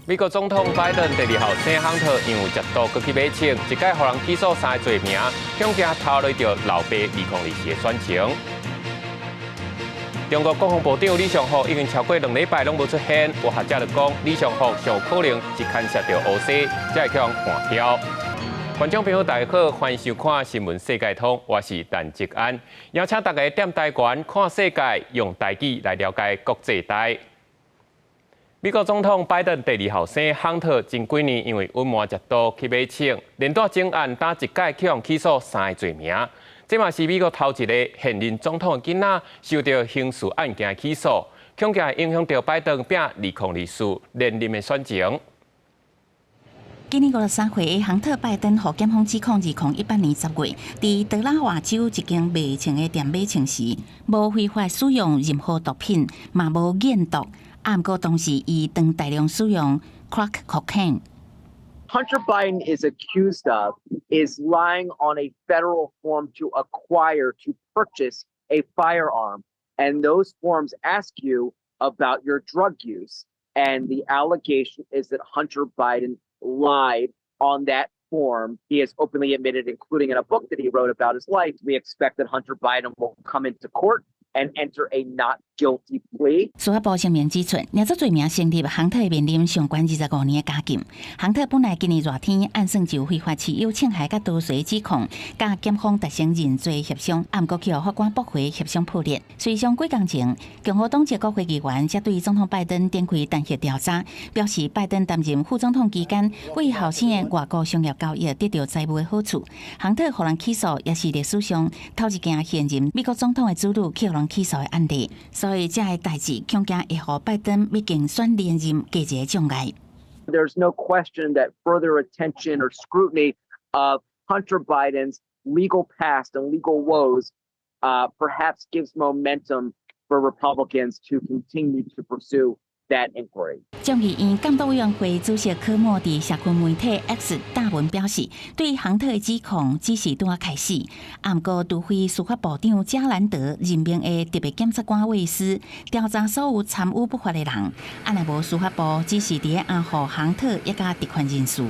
美国总统拜登第二号生亨特因为极度过去买枪，一届互人起诉3个罪名，恐惊拖累到老爸2024的选情。中国国防部长李尚福已经超过2礼拜拢无出现，有学者就讲，李尚福上有可能是牵涉到乌西，才会向换票。观众朋友大家好，欢迎收看新闻世界通，我是陈吉安，邀请大家踮台湾看世界，用台语来了解国际台。美国总统拜登第二号生亨特前几年因为隐瞒极度去买枪，连带整案打一届去互起诉3个罪名。这嘛是美国头一个现任总统的囡仔受到刑事案件起诉，恐惊影响到拜登拼2024连任的选情。今年53岁的亨特·拜登获检方指控，2018年10月，伫德拉华州一间卖枪的店买枪时，无非法使用任何毒品，嘛无验毒。不过当时伊当大量使用 crack cocaine。 Hunter Biden is accused of is lying on a federal form to purchase a firearm. And those forms ask you about your drug use. And the allegation is that Hunter Biden lied on that form. He has openly admitted, including in a book that he wrote about his life. We expect that Hunter Biden will come into court and enter a not guilty plea. 司法部声明指出，两则罪名成立，亨特面临上悬25年的监禁。亨特本来今年热天按算就非法持有枪械甲刀水指控，甲检方达成认罪协商，不过去互法官驳回协商破裂。随上几工前，共和党籍国会议员则对总统拜登展开弹劾调查，表示拜登担任副总统期间，为后生的外国商业交易得到财务的好处。亨特互人起诉，也是历史上头一件现任美国总统的子女去互人起诉的案例。所以这个代志恐惊会互拜登要竞选连任加一个障碍。There's no question that further attention or scrutiny of Hunter Biden's legal past and legal woes perhaps gives momentum for Republicans to continue to pursue that inquiry. 众议院监督委员会主席科莫伫社群媒体 X 大文表示，对亨特的指控只是拄啊开始。不过，除非司法部长加兰德任命的特别检察官卫斯调查所有参与不法的人，若无司法部只是伫暗号亨特一家特权人士。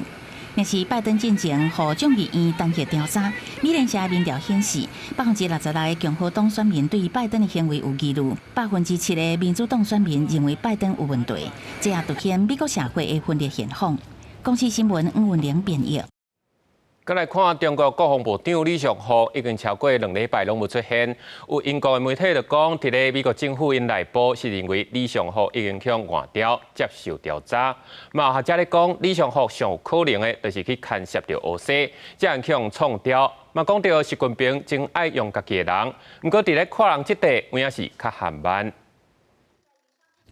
若是拜登进前互众议院单协调查，美联社民调显示，66%的共和党选民对拜登的行为有疑虑，7%的民主党选民认为拜登有问题，这也凸显美国社会的分裂现况。公视新闻吴文玲编译。再来看中国国防部长李尚福已经超过2礼拜拢无出现，有英国的媒体就讲，伫咧美国政府因内部是认为李尚福已经向换掉接受调查。嘛学者咧讲，李尚福上有可能的就是去牵涉到乌西，才会向创调。嘛讲到习近平真爱用家己的人，不过伫咧看人即块，有影是较缓慢。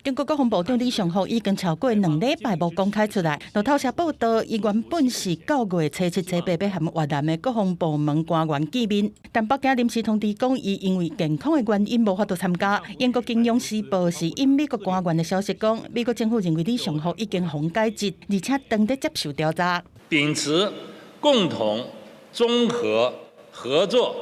中国国防部长李尚福已经超过2礼拜无公开出来。路透社报道，伊原本是9月初7、初8要含越南的国防部门官员见面，但北京临时通知讲，伊因为健康的原因无法度参加。英国《金融时报》是引美国官员的消息讲，美国政府认为李尚福已经逢解职，而且当得接受调查。秉持共同、综合、合作、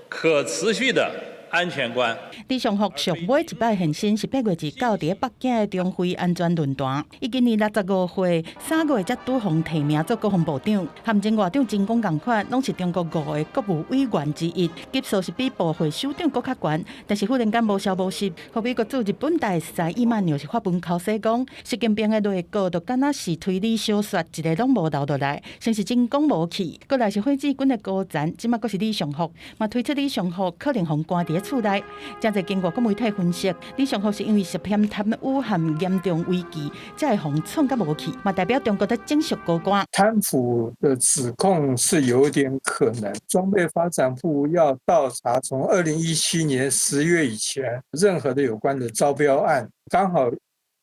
可持续的安全观。李尚福上尾一摆现身是8月29伫北京的中非安全论坛。伊今年65岁，3月才拄逢提名做国防部长，和前外长真讲同款，拢是中国5个国务委员之一，级数是比部会首长搁较悬。但是忽然间无消无息，互美国驻日本大使伊曼纽是发文口说讲，习近平的内阁就敢若是推理小说，一个拢无留落来，先是真讲无去。过来是火箭军的高层，即马阁是李尚福，嘛推出李尚福可能互关伫厝内。正在经过各媒体分析，李尚福是因为涉嫌贪污和严重违纪，才会被创甲无去，嘛代表中国在正式高官。贪腐的指控是有点可能，装备发展部要调查从2017年10月以前任何的有关的招标案，刚好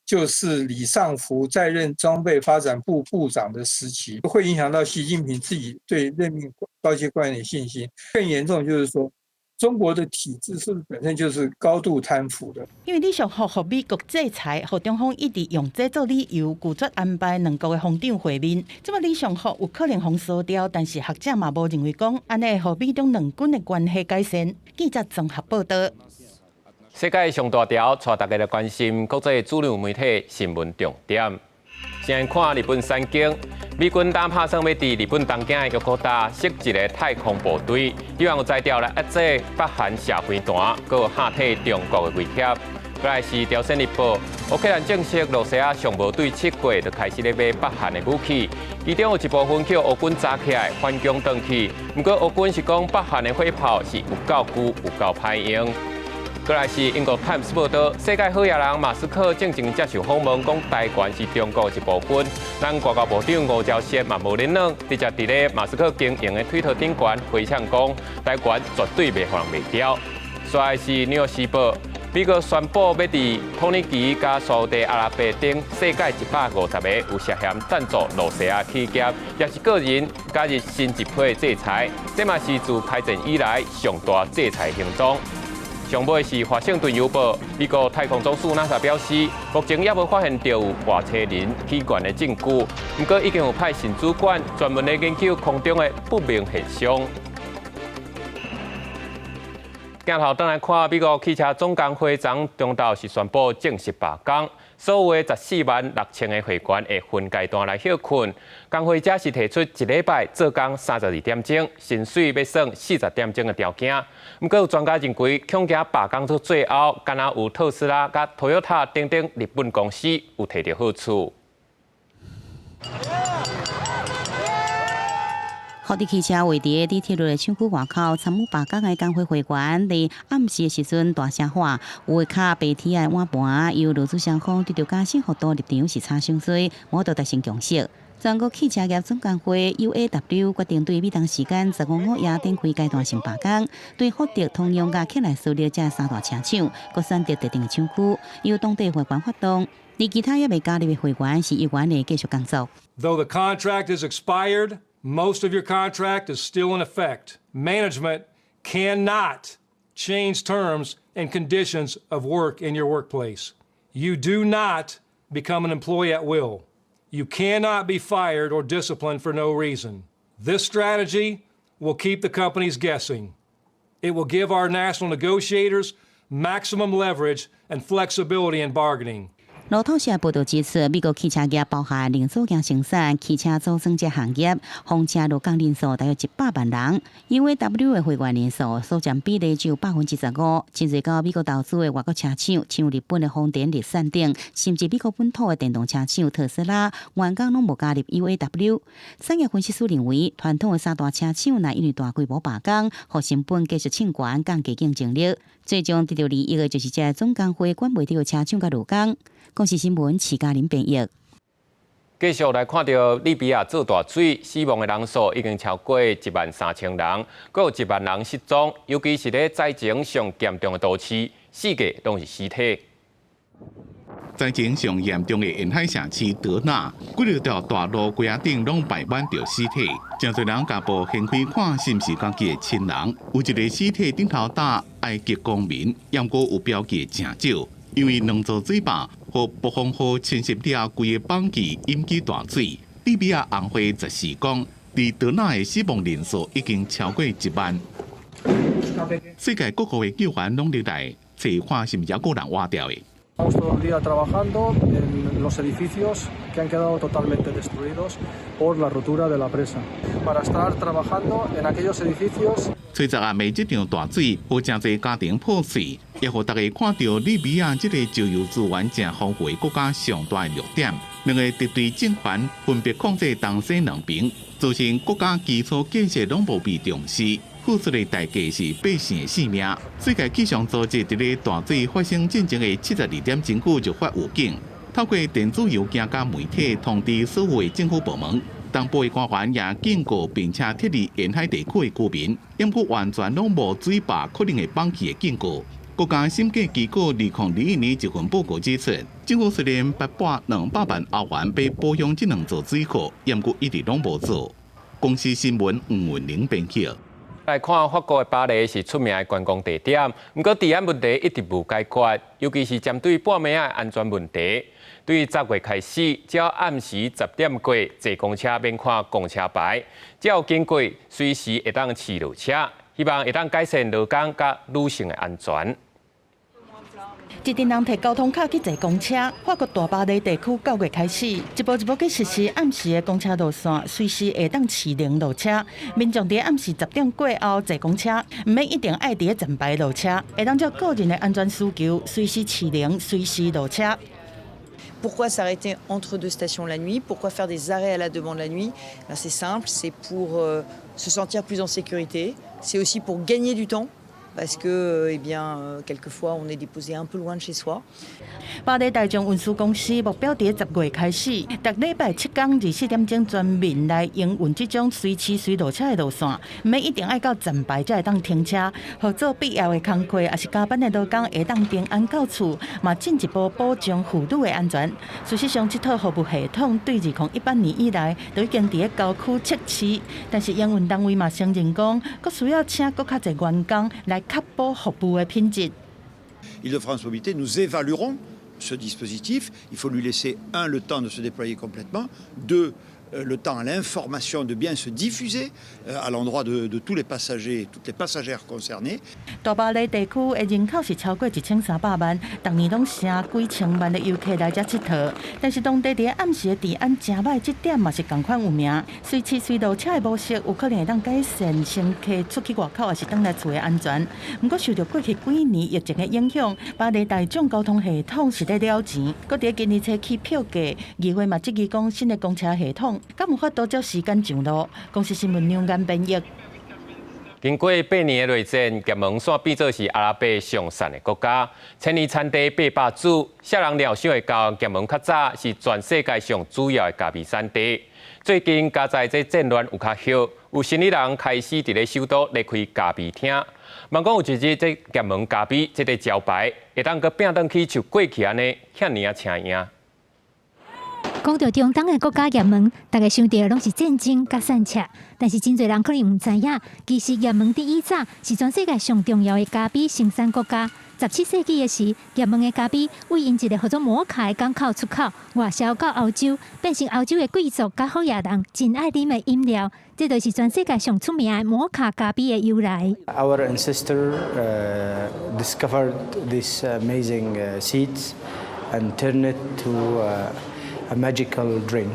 就是李尚福在任装备发展部部长的时期，会影响到习近平自己对任命高阶官员的信心。更严重就是说，中国的体制是不是本身就是高度贪腐的？因为李尚福被美国制裁，和中方一直用这做理由，拒绝安排2国的防长会面。这么李尚福有可能被烧掉，但是学者嘛无认为讲，安尼和美中两军的关系改善。记者综合报道。世界上大条，带大家来关心国际主流媒体新闻重点。先看日本三景，美军打拍算要伫日本东京的玉高达设一个太空部队，希望有才调来压制北韩社会弹，佮吓退中国的威胁。再来是朝鲜日报，乌克兰证实罗西亚尚无对7月就开始咧买北韩的武器，其中有一部分叫乌军抓起来反攻转去。不过乌军是讲北韩的火炮是有够久、有够歹用。再来是英国《Times》报道，世界好野人马斯克正接受访问，讲台湾是中国一部分。咱外交部长吴钊燮嘛无忍让，直接伫咧马斯克经营的推特顶悬回呛讲，台湾绝对袂放袂掉。再来是《纽约时报》。美国宣布要伫土耳其加沙特阿拉伯等世界150个有涉嫌赞助罗西亚企业，也是个人加入新一批制裁，这嘛是自开战以来上大制裁行动。上尾是《华盛顿邮报》，美国太空总署 NASA 表示，目前也无发现到有外星人起源的证据，不过已经有派新主管专门来研究空中的不明现象。镜头转来看，美国汽车总工会昨中昼是宣布正式罢工，所有的146000个会员会分阶段来休困。工会者是提出1礼拜做工32点钟，薪水要算40点钟的条件。不过有专家认为，恐惊罢工到最后，敢若有特斯拉、甲 Toyota 等等日本公司有摕到好处。福特汽车为伫地铁路的厂区外口参与罢工的工会会员，伫暗时的时阵大声喊，有的卡白铁的碗盘，由劳资双方对着加薪幅度立场是差伤水，我都达成共识。全国汽车业总工会 UAW 决定对每当时间15夜展开阶段性罢工，对福特同样甲起来塑料这三大车厂，各选择特定的厂区，由当地会员发动，而其他也未加入的会员是依然的继续工作。Though the contract is expired, most of your contract is still in effect. Management cannot change terms and conditions of work in your workplace. You do not become an employee at will. You cannot be fired or disciplined for no reason. This strategy will keep the companies guessing. It will give our national negotiators maximum leverage and flexibility in bargaining. 路透社报道指出，美国汽车业包含零组件生产、汽车组装这行业，红车劳工人数大约100万人。UAW 的会员人数所占比例只有15%。真侪到美国投资的外国车厂，像日本的丰田、日产等，甚至美国本土的电动车厂特斯拉，员工拢无加入 UAW。产业分析师认为，传统的三大车厂乃因为大规模罢工，互成本继续抢悬，降低竞争力。最终得到利益的就是这总工会管袂到的车厂甲劳工。公司新闻，齐嘉玲编译。继续来看到利比亚做大水，死亡的人数已经超过13000人，阁有1万人失踪，尤其是咧灾情上严重的都市，4个都是尸体。灾情上严重的沿海城市德纳，几条大路规仔顶拢摆满着尸体，真侪人家步掀开看是毋是家己的亲人，有一个尸体顶头打埃及公民，不过有标记真少。因为两座水坝和暴风雨侵袭了规个邦基，引起大水。利比亚红会14讲，伫德纳的死亡人数已经超过1万。世界各国的救援拢入来，找看是毋是还有人活掉的。Estamos todo el día trabajando en los edificios que han quedado totalmente destruidos por la rotura de la presa. Para estar trabajando en aquellos edificios. 吹昨暗暝这场大水，有真侪家庭破碎，也互大家看到利比亚这个石油资源正丰富的国家上大的弱点。两个敌对政权分别控制东西两边，造成国家基础建设拢无被重视。付出的代价是百姓的性命。世界气象组织伫咧大水发生进前的72点钟久就发预警，透过电子邮件甲媒体通知所有的政府部门。东部的官员也警告并且thiết立沿海地区的居民，因不完全拢无水坝可能会放弃的警告。国家审计机构2021年一份报告指出，政府虽然拨拨200万欧元被保养这两座水库，不过一直拢无做。公司新闻黄文玲编辑。来看法国的巴黎是出名的观光地点，不过治安问题一直无解决，尤其是针对半暝的安全问题。对10月开始，只要暗时10点过，坐公车免看公车牌，只要经过，随时会当骑落车，希望会当改善劳工甲女性的安全。一群人摕交通卡去坐公车。法国大巴黎地区9月开始，一步一步去实施暗时的公车路线，随时会当启灵路车。民众伫暗时10点过后坐公车，唔免一定爱伫站牌路车，会当照个人的安全需求，随时启灵，随时路车。Pourquoi s'arrêter entre deux stations la nuit? Pourquoi faire des arrêts à la demande la nuit? C'est simple, c'est pour se sentir plus en sécurité. C'est aussi pour gagner du temps, parce que, quelquefois, on est déposé un peu loin de chez soi. 巴黎大众运输公司目标伫10月开始，逐礼拜7天24点钟全面来营运这种随市随路车的路线，唔免一定爱到站牌才会当停车。合做必要的工课，也是加班的劳工会当平安到厝，嘛进一步保障妇女的安全。事实上，这套服务系统对2018年以来都已经伫郊区测试，但是营运单位嘛承认讲，佫需要请佫较侪员工来确保服务的品质。Île-de-France Mobilité, nous évaluerons ce dispositif. Il faut lui laisser, 1, le temps de se déployer complètement, 2, le temps à l'information de bien se diffuser à l'endroit de tous les passagers, toutes les passagères concernées. 大巴黎地区的人口是超过1300万，逐年拢成几千万的游客来遮佚佗。但是当地伫暗时的治安真歹，这点嘛是同款有名。随市随路车的模式有可能会当改善乘客出去外口还是倒来厝的安全。不过受到过去几年疫情的影响，巴黎大众交通系统是在了钱，搁伫今年初起票价，议会嘛质疑讲新的公车系统敢有法度照时间上路。公司新闻两眼编译。经过8年的内战，叶门线变作是阿拉伯上善的国家。千年产地800株，少人料想会到叶门较早是全世界上主要的咖啡产地。最近加在这战乱有较少，有新理人开始伫咧首都咧开咖啡厅。望讲有一日这叶门咖啡这个招牌，会当搁变转去像过去安尼遐尔啊请赢。讲到中东的国家也门，大家想到拢是战争甲散赤，但是真侪人可能唔知影，其实也门伫以早是全世界上重要的咖啡生产国家。17世纪的时，也门的咖啡为因一个叫做摩卡的港口出口，外销到欧洲，变成欧洲的贵族甲好野人真爱啉的饮料。这就是全世界上出名的摩卡咖啡的由来。Our ancestor discovered these amazing seeds and turned it to a magical drink.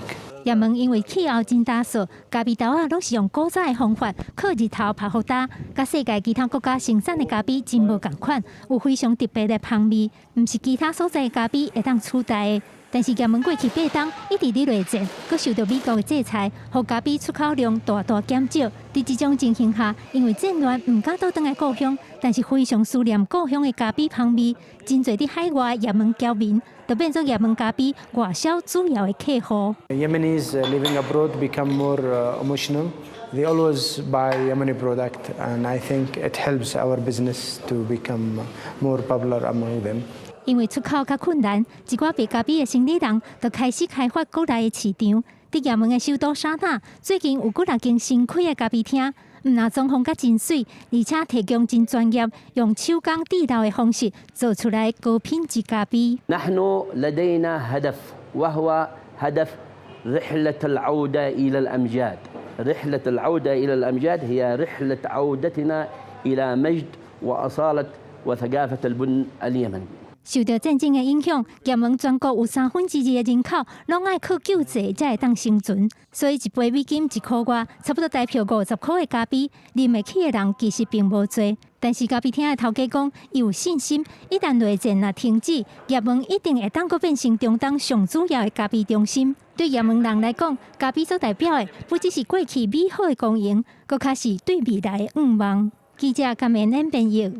也门因为气候真干燥，咖啡豆啊拢是用古早的方法靠日头晒好干，甲世界其他国家生产的咖啡真无共款，有非常特别的香味，唔是其他所在的咖啡会当取代的。但是也门过去8冬一直伫内战，佮受到美国的制裁，互咖啡出口量大大减少。伫这种情形下，因为战乱唔敢倒转来故乡，但是非常思念故乡的咖啡香味，真侪伫海外也门侨民，就变做也门咖啡外销主要的客户。Yemenis living abroad become more emotional. They always buy Yemeni product, and I think it helps our business to become more popular among them. 因为出口较困难，一寡卖咖啡的生意人就开始开发国内的市场。伫也门的首都沙那，最近有几间新开的咖啡厅，唔但装潢甲真水，而且提供真专业，用手工地道的方式做出来高品质咖啡。نحن لدينا هدف وهو هدف رحلة العودة إلى الأمجاد. رحلة العودة إلى الأمجاد هي رحلة عودتنا إلى مجد وأصالة وثقافة البن اليمن. 受到战争的影响，也门全国有2/3的人口拢爱靠救济才会当生存，所以一杯美金1块外，差不多代表50块的咖啡，啉得起的人其实并无多。但是咖啡厅的头家讲，伊有信心，一旦内战若停止，也门一定会当变成中东上主要的咖啡中心。对也门人来讲，咖啡所代表的不只是过去美好的光阴，更加是对未来的愿望。记者甘延恩编译。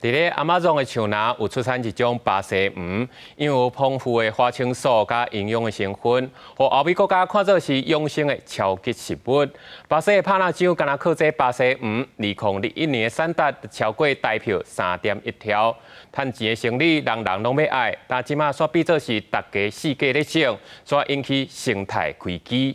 伫咧阿马宗的树林有出产一种巴西鱼，因为有丰富的花青素甲营养的成分，互欧美国家看作是养生的超级食物。巴西的帕纳酱敢若靠这巴西鱼，2021年的产值超过台票3.1条，趁钱的生意人人拢要爱，但即马煞变作是大家世界咧种，煞引起生态危机。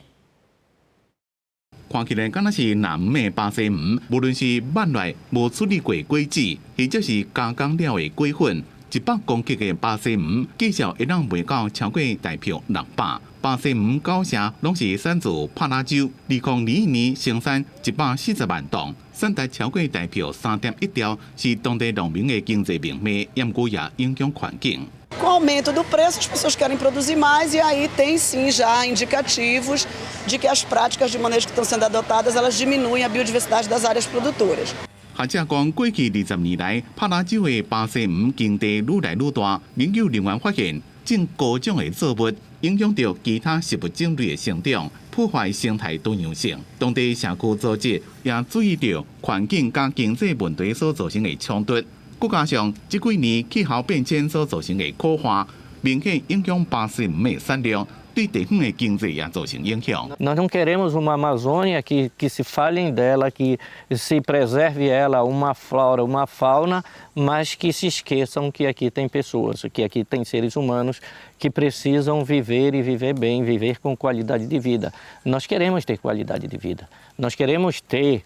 看起来敢若是南美巴西鱼，无论是万来无处理过果子，或者是加工了的果粉， 100公克的巴西鱼，至少会当卖到超过大票600。巴西鱼高城拢是产自帕拉州，2021年生产140万吨，产值超过大票3.1兆，是当地农民的经济命脉，也过也影响环境。 Com o aumento do preço, as pessoas querem produzir mais e aí tem sim já indicativos de que as práticas de manejo que estão sendo adotadas, elas diminuem a biodiversidade das áreas produtoras. 学者讲，过去20年来，帕拉州的巴西鱼经济愈来愈大。研究人员发现，种高种的作物影响到其他食物种类的生长，破坏生态多样性。当地社区组织也注意到环境加经济问题所造成的冲突。 再加上这几年气候变迁所造成的苦化，明显影响巴西鱼的产量，对地方的经济也造成影响。 Nós não queremos uma Amazônia que se falem dela, que se preserve ela, uma flora, uma fauna, mas que se esqueçam que aqui tem pessoas, que aqui tem seres humanos que precisam viver e viver bem, viver com qualidade de vida. Nós queremos ter qualidade de vida. Nós queremos ter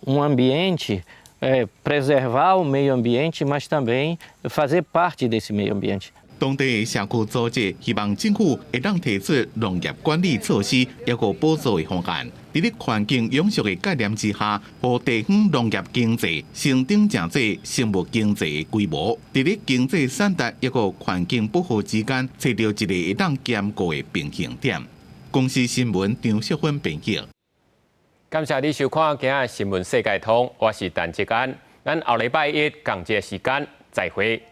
um ambiente preservar o meio ambiente, mas também fazer parte desse meio ambiente. 当地社区组织希望政府会当提出农业管理措施，也有补助的方案。在环境永续的概念之下，让地方农业经济成长正济生物经济的规模。在经济产值也有环境保护之间，找到一个会当兼顾的平衡点。公司新闻张淑芬编辑。 感谢你收看今日新闻世界通，我是陈志安，咱后礼拜一同一时间再会。